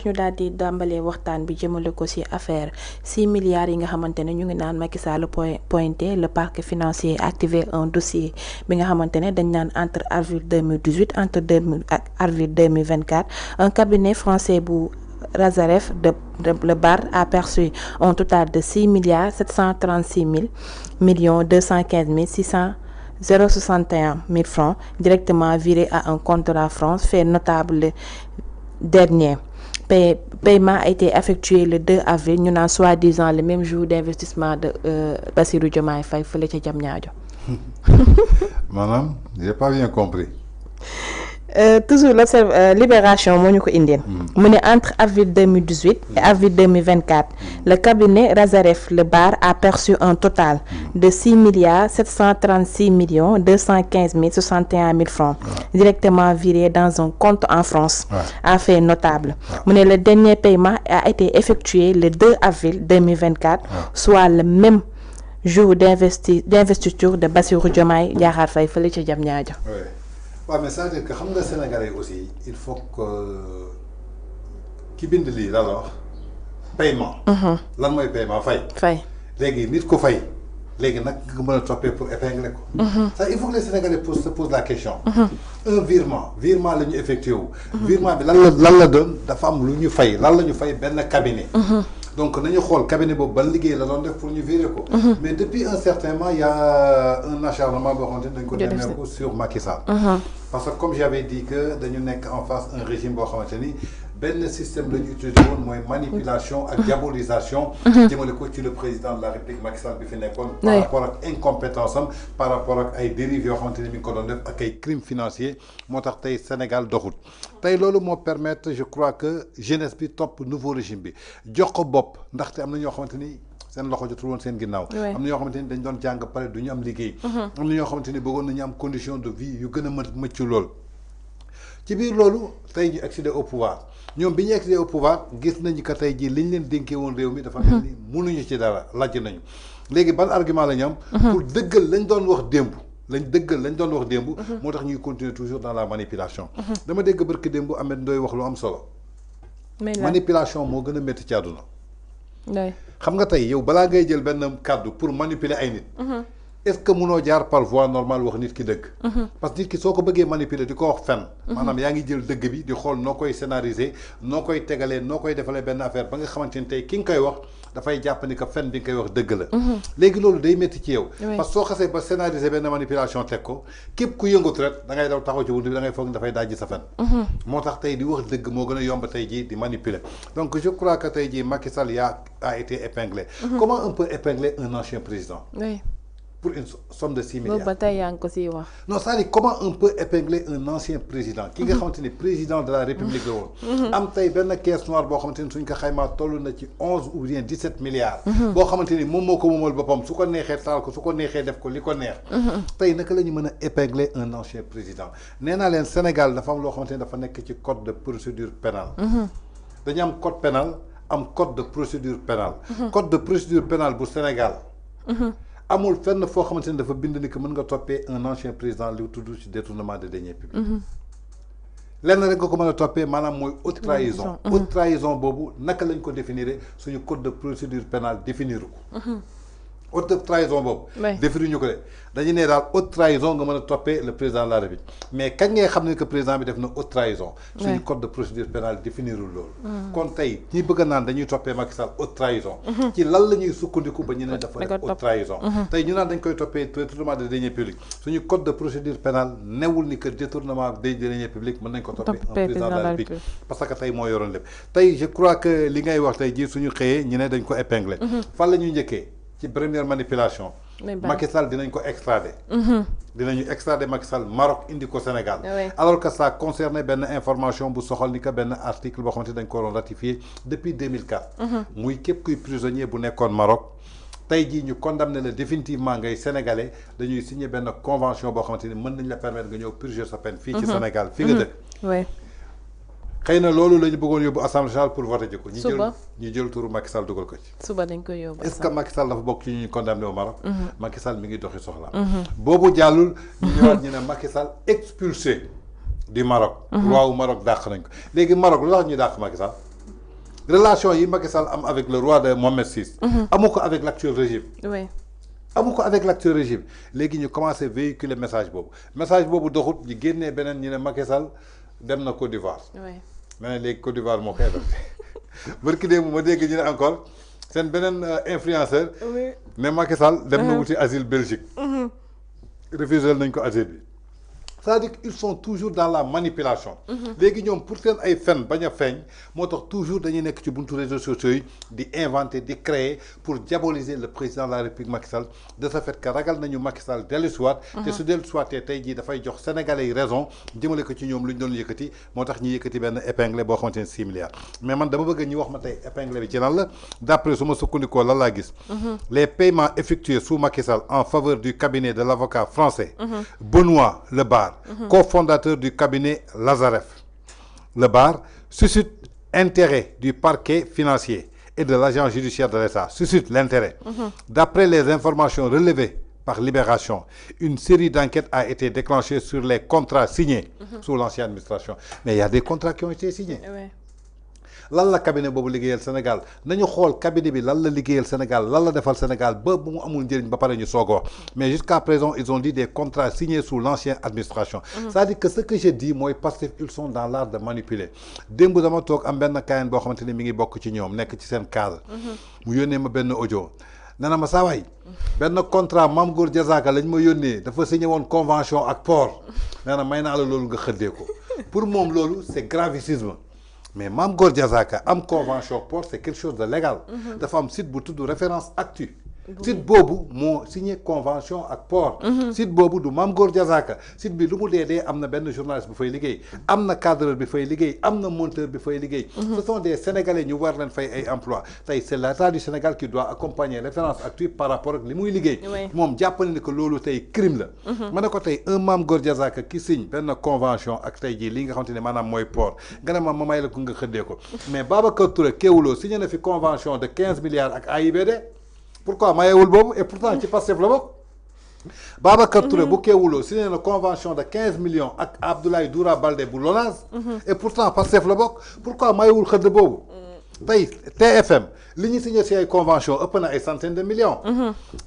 ñu daal di dàmbalee waxtaan bi jëmale ko ci affaire 6 milliards yi nga xamante ne ñu ngi naan Macky Sall pointé le parquet financier activé un dossier bi nga xamante ne dañ naan entre avril 2018 entre 2000 ak avril 2024 un cabinet français bu Razaref de le bar a perçu un total de 6 milliards 736 millions 215 600 061 000 francs directement virés à un compte de la France, fait notable dernier. Paiement a été effectué le 2 avril, nous avons soi-disant le même jour d'investissement de Bassirou Diomaye Faye fële ca Diamniadio. Madame, j'ai pas bien compris. Toujours Libération moo ñu ko indil. mu ne entre avril 2018 et avril 2024 le cabinet Razaref le bar a perçu un total de 6 milliards 736 millions 215 61 000 francs directement virés dans un compte en France, a fait notable. mu ne le dernier paiement a été effectué le 2 avril 2024 soit le même jour d'investiture de Bassirou Diomaye Diakhar Faye fële ca Diamniadio. Oui, mais ça veut dire que xam nga Sénégalais aussi il faut que ki bind lii la wax paiement. lan mooy paiement fay. léegi nit ko fay léegi nag nga mën a toppee pour épingler ko. ça il faut que les Sénégalais se posent la question. un virement la ñu effectué wu. virement bi lan la doon dafa am lu ñu fay lan la ñu fay benn cabinet. donc nañu xool cabinet boobu ban liggéey la doon def pour ñu virer ko. mais depuis un certain moment il y a un acharnement boo xamante ne dañ ko nemmeeku sur Macky Sall. parce que comme j'avais dit que dañu nekk en face un régime boo xamante ni benn système la ñu utilisé woon mooy manipulation ak diabolisation. jëmale ko ci le président de la République Macky Sall bi fi nekkoon. par rapport ak incompétence am par rapport ak ay dérives yoo xamante ni mi ngi ko doon def ak ay crimes financiers moo tax tey Sénégal doxut tey loolu moo permettre je crois que jeunesse bi topp nouveau régime bi jox ko bopp ndaxte am na ñoo xamante ni seen loxo jotul woon seen ginnaaw. am na ñoo xamante ni dañ doon jàng pare du ñu am liggéey. am na ñoo xamante ni bëggoon nañu am condition de vie yu gën a mëcc lool. ci biir loolu tey ñu accéder au pouvoir ñoom bi ñu accéder au pouvoir gis nañu que tey jii liñ leen dénkee woon réew mi dafa mel ni mënuñu ci dara lajj nañu léegi ban argument la ñu am. pour dëggal lañ doon wax démb. lañ doon wax démb. moo tax ñuy continuer toujours dans la manipulation. dama dégg barki démb Ahmed Ndoye wax lu am solo. manipulation moo gën a métti ci àdduna. xam nga tey yow balaa ngay jël benn kàddu pour manipuler ay nit. est-ce que mënoo jaar par voie normale wax nit ki dëgg. parce que nit ki soo ko bëggee manipuler di ko wax fenn. maanaam yaa ngi jël dëgg bi di xool noo koy scénariser noo koy tegalee noo koy defalee benn affaire ba nga xamante ni tey ki nga koy wax dafay jàpp ni que fenn bi nga koy wax dëgg la. léegi loolu day métti ci yow. parce que soo xasee ba scénariser benn manipulation teg ko képp ku yëngatu rek da ngay daw taxaw ci buntu bi da ngay foog ni dafay dajji sa fen. moo tax tey di wax dëgg moo gën a yomb tey jii di manipuler donc je crois que tey jii Macky Sall a été épinglé. Comment on peut épingler un ancien président? Pour une somme de 6 milliards. Non, ça dit comment on peut épingler un ancien président qui est président de la République de l'Europe. Am tay ben caisse noire bo xamanteni suñ ko xayma tollu na ci 11 ou bien 17 milliards. Bo xamanteni mom moko momol bopam su ko nexé tal ko su ko nexé def ko liko neex. Tay naka lañu mëna épingler un ancien président. Néna len Sénégal dafa am lo xamanteni dafa nek ci code de procédure pénale. Dañu am code pénal am code de procédure pénale. Code de procédure pénale bu Sénégal. Amul fenn foo xamante ne dafa bind ni que mën nga toppee un ancien président li tudd ci détournement de deniers publics. lenn rek nga ko mën a toppee maanaam mooy haute trahison. Haute trahison boobu naka lañ ko définir suñu code de procédure pénale définir ko. Haute trahison boobu. définir ñu ko de dañu ne daal haute trahison nga mën a toppee le président de la République mais kañ ngay xam ne que président bi def na haute trahison. suñu code de procédure pénale définirul loolu. kon tey ñi bëgg naan dañuy toppee Macky Sall haute trahison. ci lan la ñuy sukkandiku ba ñu ne dafa def haute trahison. tey ñu naan dañ koy toppee détournement de deniers publics suñu code de procédure pénale newul ni que détournement des deniers publics mën nañ ko toppee un président de la République parce que tey moo yoroon lépp tey je crois que li ngay wax tey jii suñu xëyee ñu ne dañ ko épingler. fan la ñuy njëkkee ci première manipulation. Macky Sall dinañ ko extrader. dinañu extrader Macky Sall Maroc indi ko Sénégal. alors que ça concernait benn information bu soxal ni que benn article boo xamante dañ ko doon ratifié depuis 2004. muy képp kuy prisonnier bu nekkoon Maroc. tey jii ñu condamné la définitivement ngay sénégalais dañuy signé benn convention boo xamante ni mën nañ la permettre nga ñëw purger sa peine. fii ci Sénégal fii nga dëkk. xëy na loolu la ñu bëggoon yóbbu assemblée générale pour voter ji ko. ñu jël turu Macky Sall dugal ko ci. suba dañ koy yóbbu est-ce que Macky Sall dafa bokk ci ñu condamné au Maroc. Macky Sall mi ngi doxi soxla. boobu jàllul. ñu ñëwaat ñu ne Macky Sall expulsé du Maroc. loi wu Maroc dàq nañ ko léegi Maroc lu tax ñu dàq Macky Sall. relation yi Macky Sall am avec le roi de Mohamed VI. amu ko avec l'actuel régime. oui amu ko avec l'actuel régime léegi ñu commencé véhiculer message boobu doxut ñu génnee beneen ñu ne Macky Sall dem na Côte d'Ivoire. oui mais léegi Côte d'Ivoire moo koy def barki démb ma dégg ñu ne encore seen beneen influenceur. oui ne Macky Sall dem na wuti asile Belgique. refusé nañ ko asile bi. c'est-à-dire qu'ils sont toujours dans la manipulation. léegi ñoom pour seen ay fen bañ a feeñ moo tax toujours dañuy nekk ci buntu réseaux sociaux yi di inventer di créer pour diaboliser le président de la République Macky Sall de ce fait que ragal nañu Macky Sall dellusiwaat. te su dellusiwaatee tey jii dafay jox sénégalais yi raison jëmale ko ci ñoom lu ñu doon yëkkati moo tax ñu yëkkati benn épinglé boo xamante ne 6 milliards. mais man dama bëgg ñu wax ma tey épinglé bi ci lan la d'après su ma sukkandikoo lan laa gis. les paiements effectués sous Macky Sall en faveur du cabinet de l'avocat français. Benoît Lebar. cofondateur du cabinet Lazaref. Lebar suscite intérêt du parquet financier et de l'agent judiciaire de l'État, suscite l'intérêt. D'après les informations relevées par Libération, une série d'enquêtes a été déclenchée sur les contrats signés sous l'ancienne administration. Mais il y a des contrats qui ont été signés. oui lan la cabinet boobu liggéeyal Sénégal nañu xool cabinet bi lan la liggéeyal Sénégal lan la defal Sénégal ba bu mu amul njëriñ ba pare ñu soog a wax mais jusqu'à présent ils ont dit des contrats signés sous l'ancienne administration. c'est-à-dire que ce que je dis mooy Pastef ils sont dans l'art de manipuler démb dama toog am benn kaayaan boo xamante ni mi ngi bokk ci ñoom nekk ci seen cadre. mu yónnee ma benn audio. nee na ma saa waay benn contrat Mame Gor Diazaka lañ ma yónnee dafa signé woon convention ak port nee na may naa la loolu nga xëddee ko pour moom loolu c'est gravissime. mais Mame Gor Diazaka am convention port c'est quelque chose de légal. dafa am site bu tudd référence actu. site boobu moo signé convention ak port. site boobu du Mame Gor Diazaka site bi lu mu dee am na benn journaliste bu fay liggéey am na cadreur bi fay liggéey am na monteur bi fay liggéey. ce sont des sénégalais ñu war leen fay ay emploi tey c'est l'état du Sénégal qui doit accompagner référence actu par rapport ak li muy liggéey. moom jàpp na ni que loolu tey crime la. ma ne ko tey un Mame Gor Diazaka qui signe benn convention ak tey jii li nga xamante ne maanaam mooy port nga ne ma may la ko nga xëddee ko mais Babacar Touré Kewoulo signé na fi convention de 15 milliards ak AIBD. pourquoi mayewul boobu et pourtant ci Pastef la bokk Babacar Touré bu Kewoulo signé na convention de 15 millions ak Abdoulaye Doura Baldé bu Lonase et pourtant Pastef la bokk pourquoi mayewul xëdd boobu tey TFM li ñu signé ci ay convention ëpp na ay centaines de millions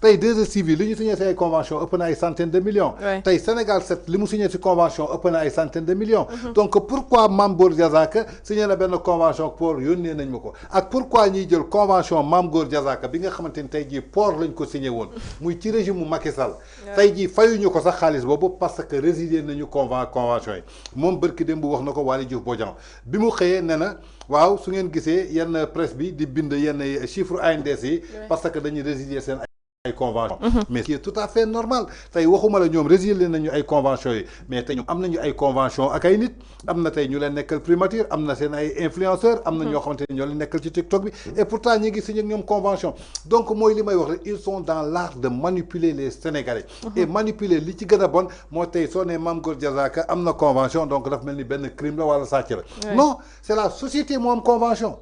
tey 2STV li ñu signé ci ay convention ëpp na ay centaines de millions tey Sénégal 7 li mu signé ci convention ëpp na ay centaines de millions donc pourquoi Mame Gor Diazaka signé na benn convention pour yónnee nañ ma ko ak pourquoi ñuy jël convention Mame Gor Diazaka bi nga xamante ni tey jii port lañ ko signé woon muy ci régime mu Macky Sall tey jii fayuñu ko sax xaalis boobu parce que résilié nañu convention yi moom bërki démb wax na ko Waly Diouf Bodian bi mu xëyee ne na waaw su ngeen gisee yenn presse bi di bind yenn chiffre ANDS yi parce que dañuy résilier seen ay convention mais c'est tout à fait normal tey waxuma la ñoom résilier nañu ay convention yi mais tey ñoom am nañu ay convention ak ay nit am na tey ñu leen nekkal primature am na seen ay influenceurs am na ñoo xamante ne ñoo leen nekkal ci TikTok bi et pourtant ñi ngi signé ak ñoom convention donc mooy li may wax rek ils sont dans l'art de manipuler les Sénégalais et manipuler li ci gën a bon moo tey soo nee Mame Gor Diazaka am na convention donc daf mel ni benn crime la wala sàcc la non c'est la société moo am convention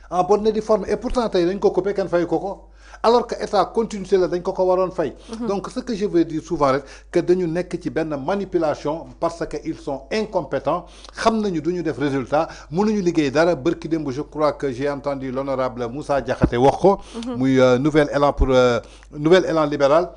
en bonne et due forme et pourtant tey dañ ko coupé kenn fay ko alors que état continuité la dañ ko waroon fay donc ce que je veux dire souvent rek que dañu nekk ci benn manipulation parce que ils sont incompétents xam nañu duñu def résultat mënuñu liggéey dara bërki démb je crois que j'ai entendu l'honorable Moussa Diakhaté wax ko muy nouvel élan libéral.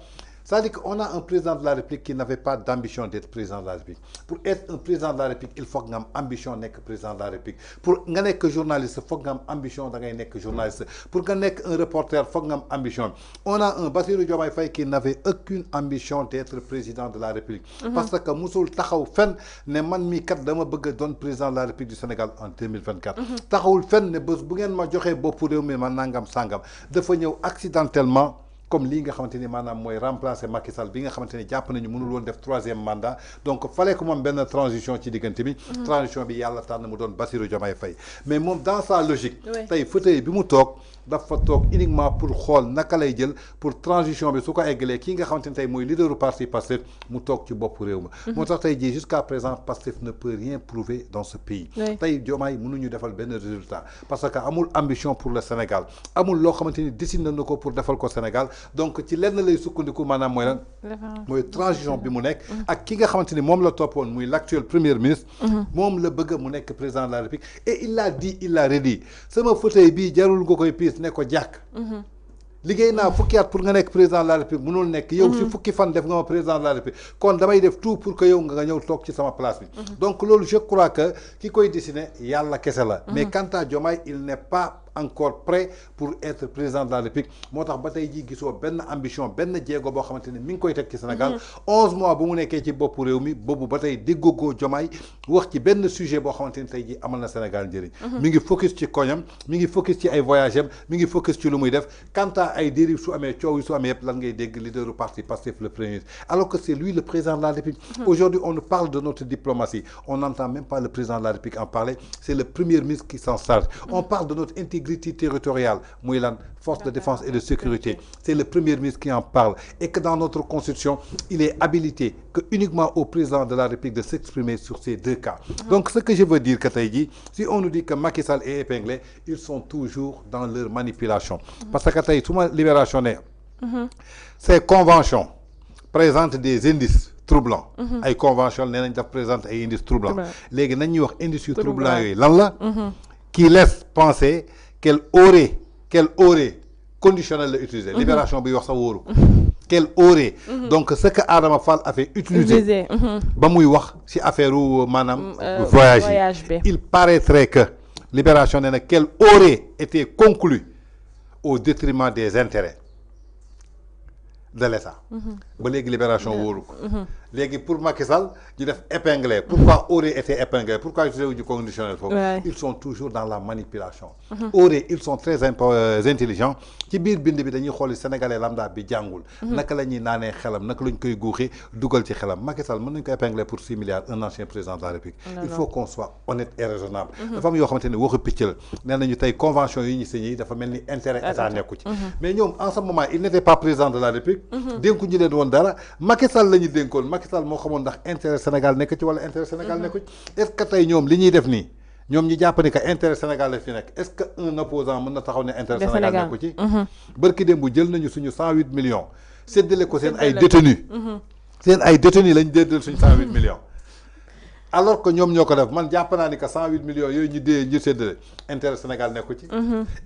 C'est-à-dire qu'on a un président de la République qui n'avait pas d'ambition d'être président de la République. Pour être un président de la République, il faut que ait ambition d'être président de la République. Pour être journaliste, il faut que ait ambition d'être journaliste. Pour être un reporter, il faut que ait ambition. On a un Bassirou Diomaye Faye qui n'avait aucune ambition d'être président de la République. Parce que musul taxaw fen ne man mi kat dama bëgg doon président de la République du Sénégal en 2024. Taxawul fen ne bés bu ngeen ma joxee bopp réew mi ma nangam sangam dafa ñëw accidentellement. Comme lii nga xamante ni maanaam mooy remplacer Macky Sall bi nga xamante ni jàpp nañu mënul woon def 3e mandat donc fallait que moom benn transition ci diggante bi. transition bi yàlla tànn mu doon Bassirou Diomaye Faye mais moom dans sa logique. tey fauteuil bi mu toog dafa toog uniquement pour xool naka lay jël pour transition bi su ko eggalee kii nga xamante ni tey mooy leaderu parti Pastef mu toog ci bopp réew ma. moo tax tey jii jusqu'à présent Pastef ne peut rien prouver dans ce pays. tey Diomaye mënuñu defal benn résultat parce que amul ambition pour le Sénégal amul loo xamante ni décidé na ko pour defal ko Sénégal. donc ci lenn lay sukkandiku maanaam mooy lan mooy transition bi mu nekk ak ki nga xamante ni moom la toppoon muy l'actuel premier ministre moom la bëgg mu nekk président de la République et il l'a dit il l'a redit sama fauteuil bii jarul nga koy piis ne ko jàkk liggéey naa fukki at pour nga nekk président de la République mënul nekk yow si fukki fan def nga ma président de la République kon damay def tout pour que yow nga ñëw toog ci sama place bi donc loolu je crois que ki koy dessiner yàlla kese la mais quant à Diomaye il n'est pas encore prêt pour être président de la République moo tax ba tey jii gisoo benn ambition benn jéego boo xamante ni mi ngi koy teg ci Sénégal 11 mois bu mu nekkee ci boppu réew mi boobu ba tey déggoo Diomaye wax ci benn sujet boo xamante ni tey jii amal na Sénégal njëriñ mi ngi focus ci koñam mi ngi focus ci ay voyage am mi ngi focus ci lu muy def quant à ay dérive su amee coow yi su amee yëpp lan ngay dégg leader du parti Pastef le premier ministre alors que c'est lui le président de la République aujourd'hui on nous parle de notre diplomatie on n'entend même pas le président de la République en parler c'est le premier ministre qui s'en charge on parle de notre intégrité territoriale muy lan force de défense et de sécurité c'est le premier ministre qui en parle et que dans notre constitution il est habilité que uniquement au président de la République de s'exprimer sur ces deux cas donc ce que je veux dire que tey jii si on nous dit que Macky Sall est épinglé ils sont toujours dans leur manipulation parce que tey su ma libération ne ces conventions présentent des indices troublants ay convention nee nañ daf présente ay indices troublants léegi nañ ñuy wax indices yu troublants yooyu lan la qui laisse penser qu'elle aurait conditionnel la utiliser libération bi wax sa wóoru qu'elle aurait donc ce que Adama Fall a fait utiliser ba muy wax ci affaire u maanaam voyage yi il paraîtrait que libération nee na qu'elle aurait été conclue au détriment des intérêts de l'État ba léegi libération wóoru ko léegi pour Macky Sall ñu def épinglé pourquoi aurait été épinglé pourquoi utiliser wu ñu conditionnel foofu ils sont toujours dans la manipulation aurait ils sont très intelligents ci biir bind bi dañuy xooli sénégalais lambda bi jàngul naka la ñuy naanee xelam naka la ñu koy guuxee dugal ci xelam Macky Sall mën nañu ko épingler pour 6 milliards un ancien président de la République il faut qu'on soit honnête et raisonnable dafa am yoo xamante ne waxu picc la nee nañu tey convention yi ñu signé dafa mel ni intérêt état nekku ci mais ñoom en ce moment il n'était pas président de la République dénku ñu leen woon dara Macky Sall la ñu dénkoon Macky Sall moo xamoon ndax intérêt Sénégal nekk ci wala intérêt Sénégal nekku ci est-ce que tey ñoom li ñuy def nii ñoom ñi jàpp ni que intérêt Sénégal la fi nekk est-ce que un opposant mën na taxaw ne intérêt Sénégal nekku ci bërki démb bu jël nañu suñu 108 millions séddale ko seen ay détenus lañu déddal suñu 108 millions alors que ñoom ñoo ko def man jàpp naa ni que 108 millions yooyu ñu dee ñu séddale intérêt Sénégal nekku ci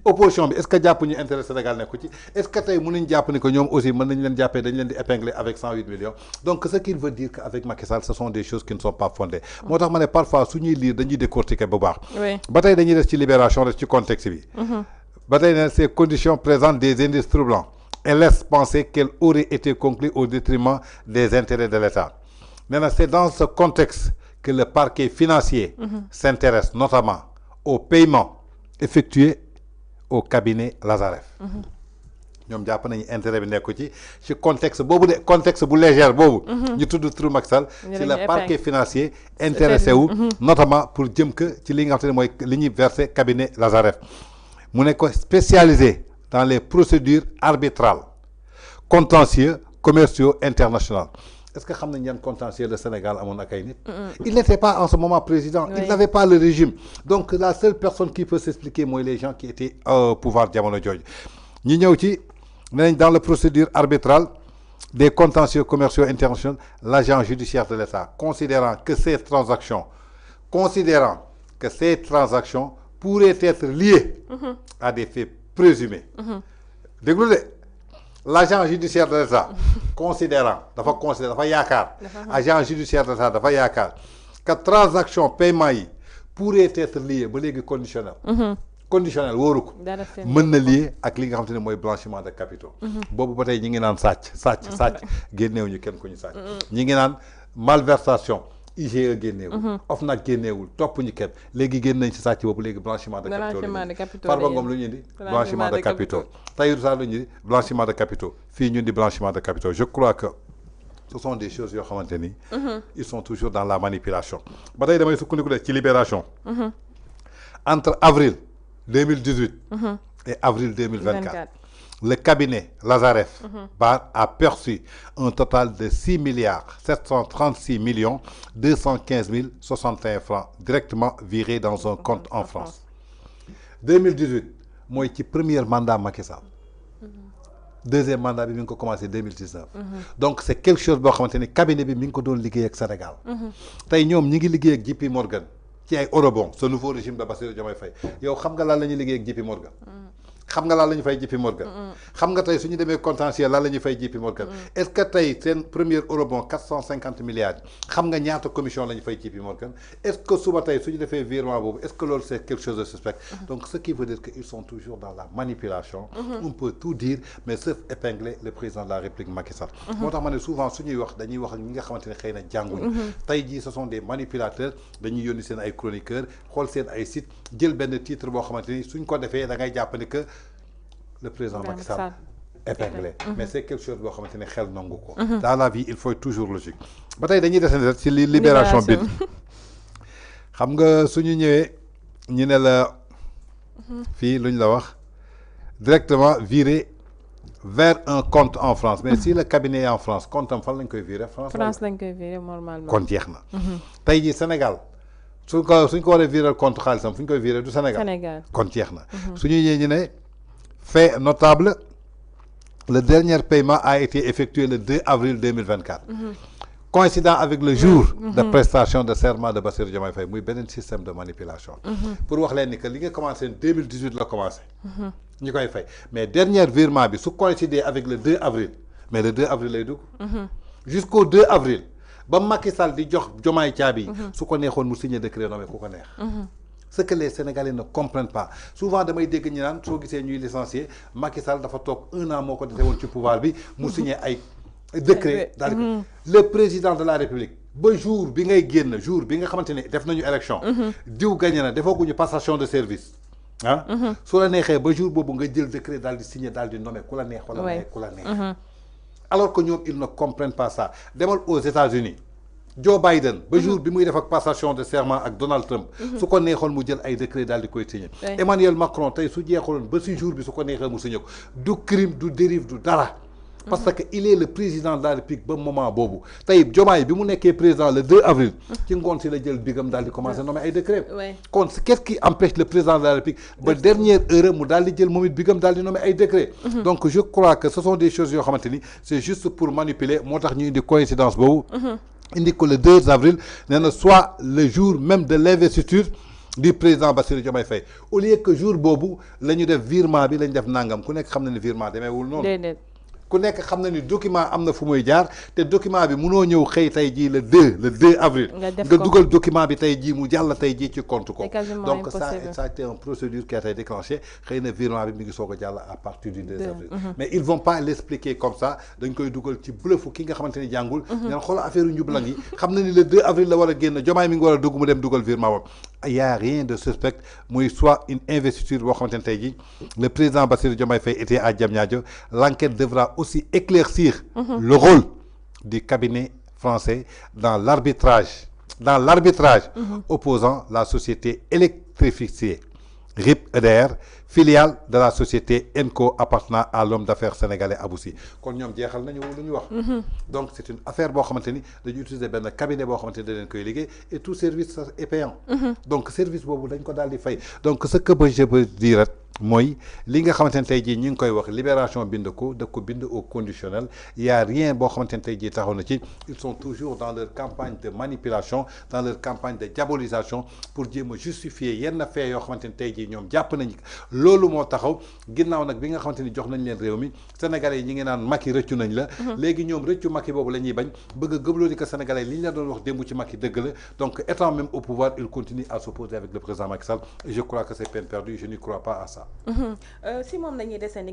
opposition bi est-ce que jàpp ñu intérêt Sénégal nekku ci est-ce que tey mën nañ jàpp ni que ñoom aussi mën nañ leen jàppee dañ leen di épingler avec 108 millions donc ce qui veut dire que avec Macky Sall ce sont des choses qui ne sont pas fondées moo tax ma ne parfois su ñuy lire dañuy décortiquer bu baax ba tey dañuy des ci libération des ci contexte bi ba tey ne ces conditions présentent des indices troublants et laissent penser qu'elle aurait été conclue au détriment des intérêts de l'État nee na c'est dans ce contexte que le parquet financier s'intéresse notamment aux paiements effectués au cabinet Lazareff ñoom jàpp nañu intérêt bi nekku ci contexte boobu de contexte bu légère boobu ñu tudd turu Macky Sall ci le parquet financier intéressé wu notamment pour jëm que ci li nga xam te ne mooy li ñuy versé cabinet Lazareff mu ne ko spécialisé dans les procédures arbitrales contentieux commerciaux internationaux est-ce que xam nañ yan contentieux le Sénégal amoon ak ay nit il n'était pas en ce moment président il n'avait pas le régime donc la seule personne qui peut s'expliquer mooy les gens qui étaient au pouvoir jamono jooju ñi ñëw ci ne nañ dans la procédure arbitrale des contentieux commerciaux internationaux l'agent judiciaire de l'État considérant que ces transactions pourraient être liées à des faits présumés déglu de l'agent judiciaire de l'État considérant dafa yaakaar agent judiciaire de l'État dafa yaakaar que transaction paiement yi pourrait être lié ba léegi conditionnel wóoru ko mën na lié ak li nga xam te ne mooy blanchiment de capitaux boobu ba tey ñi ngi naan sàcc génneewu ñu kenn ku ñu sàcc ñi ngi naan malversation IGE génneewul OFNAC génneewul topp ñu kenn léegi génn nañ ci sàcc boobu léegi blanchiment de capitaux Farba Ngom lu ñu indi blanchiment de capitaux Tahirou Sarr lu ñu indi blanchiment de capitaux fii ñu indi blanchiment de capitaux je crois que ce sont des choses yoo xamante ni ils sont toujours dans la manipulation ba tey damay sukkandiku de ci libération entre avril 2018 et avril 2024 le cabinet Lazareff a perçu un total de 6 milliards 736 millions 215 061 francs directement virés dans un compte en France 2018 mooy ci premier mandat Macky Sall deuxième mandat bi mi ngi ko commencé 2019. donc c'est quelque chose boo xamante ni cabinet bi mi ngi ko doon liggéey ak Sénégal. tey ñoom ñi ngi liggéey ak JP Morgan ci ay eurobond ce nouveau régime de Bassirou Diomaye Faye yow xam nga lan la ñuy liggéey ak JP Morgan. xam nga lan la ñu fay JP Morgan. xam nga tey su ñu demee contentieux lan la ñuy fay JP Morgan. est-ce que tey seen premier eurobond 450 milliards xam nga ñaata commission la ñu fay JP Morgan. est-ce que suba tey su ñu defee virement boobu est-ce que loolu c'est quelque chose de suspect. donc ce qui veut dire que ils sont toujours dans la manipulation. on peut tout dire mais sauf épingler le président de la République Macky Sall. moo tax ma ne souvent su ñuy wax dañuy wax ak ñi nga xamante ne xëy na jànguñu. tey jii ce sont des manipulateurs dañuy yónni seen ay chroniqueurs xool seen ay sites jël benn titre boo xamante ni suñ ko defee da ngay jàpp ni que. Le président Macky Sall épinglé. Mais c'est quelque chose boo xamante ne xel nangu ko. Dans la vie il faut être toujours logique. ba tey dañuy desandi rek ci li libération bi xam nga suñu ñëwee ñu ne la fii luñ la wax directement viré vers un compte en France mais si le cabinet est en France compte am fan lañ koy viré France lañ koy viré normalement kon jeex na. tey jii Sénégal suñ ko waree viré compte xaalisam fu ñu koy viré du Sénégal kon jeex na. suñu ñëwee ñu ne. Fait notable, le dernier paiement a été effectué le 2 avril 2024. Coïncidant avec le jour de prestation de serment de Bassirou Diomaye Faye, muy beneen système de manipulation. Pour wax leen ni que li nga commencé en 2018 la commencé. ñu koy fay mais dernier virement bi su coïncider avec le 2 avril mais le 2 avril lay dugg. jusqu'au 2 avril ba Macky Sall di jox Diomaye caabi su ko neexoon mu signé décret nommé ku ko neex. Ce que les Sénégalais ne comprennent pas souvent damay dégg ñu naan soo gisee ñuy licencier Macky Sall dafa toog 1 an moo ko dese woon ci pouvoir bi mu signé ay décret daal le président de la République ba jour bi ngay génn jour bi nga xamante ne def nañu élection diw gagné na defaguñu passation de service ah su la neexee ba jour boobu nga jël décret daal di signé daal di nommé ku la neex wala may ku la neex alors que ñoom ils ne comprennent pas ça demal aux États-Unis Joe Biden ba jour bi muy def ak passation de serment ak Donald Trump su ko neexoon mu jël ay décret daal di koy signé Emmanuel Macron tey su jeexaloon ba si jour bi su ko neexee mu signé ko du crime du dérive du dara parce que il est le président de la République ba moment boobu tey Diomaye bi mu nekkee président le 2 avril ci ngoon si la jël bigam daal di commencé nommer ay décret kon qu'est-ce qui empêche le président de la République ba dernière heure mu daal di jël moom it bigam daal di nommer ay décret donc je crois que ce sont des choses yoo xamante ni c'est juste pour manipuler moo tax ñu indi coïncidence boobu indi ko le 2 avril nee na soit le jour même de l'investiture du président Bassirou Diomaye Faye au lieu que jour boobu la ñu def virement bi la ñu def nangam ku nekk xam na ne virement demeewul noonu ku nekk xam na ni document am na fu muy jaar te document bi munoo ñëw xëy tey jii le 2 avril nga dugal document bi tey jii mu jàll tey jii ci compte ko donc ça a été une procédure qui a été déclenchée xëy na virement bi mi ngi soog a jàll à partir du 2 avril mais ils vont pas l'expliquer comme ça dañ koy dugal ci bluffu ki nga xamante ni jàngul ñaan xool affaire njublang yi xam na ni le 2 avril la war a génn Diomaye mi ngi war a dugg mu dem dugal virement boobu y a rien de suspect muy soit une investiture boo xamante ne tey jii le président Bassirou Diomaye Faye était à Diamniadio l'enquête devra aussi éclaircir le rôle du cabinet français dans l'arbitrage opposant la société électrifiée RIP EDR filiale de la société ENCO appartenant à l'homme d'affaires sénégalais Aboussi kon ñoom jeexal nañu lu ñu wax donc c'est une affaire boo xamante ni dañu utiliser benn cabinet boo xamante ni da leen koy liggéey et tout service est payant donc service boobu dañ ko daal di fay donc ce que je peux dire rek mooy li nga xamante ne tey jii ñu ngi koy wax libération bind ko daf ko bind au conditionnel y a rien boo xamante ne tey jii taxaw na ci ils sont toujours dans leur campagne de manipulation dans leur campagne de diabolisation pour jéem a justifier yenn fait yoo xamante ne tey jii ñoom jàpp nañ loolu moo taxaw ginnaaw nag bi nga xamante ni jox nañ leen réew mi sénégalais yi ñi ngi naan Macky rëccu nañ la léegi ñoom rëccu Macky boobu la ñuy bañ bëgg a gëmloo ni que sénégalais li ñu la doon wax démb ci Macky dëgg la donc étant même au pouvoir il continue à s'opposer avec le président Macky Sall et je crois que c'est peine perdue je n'y crois pas à ça si moom nañuy desandi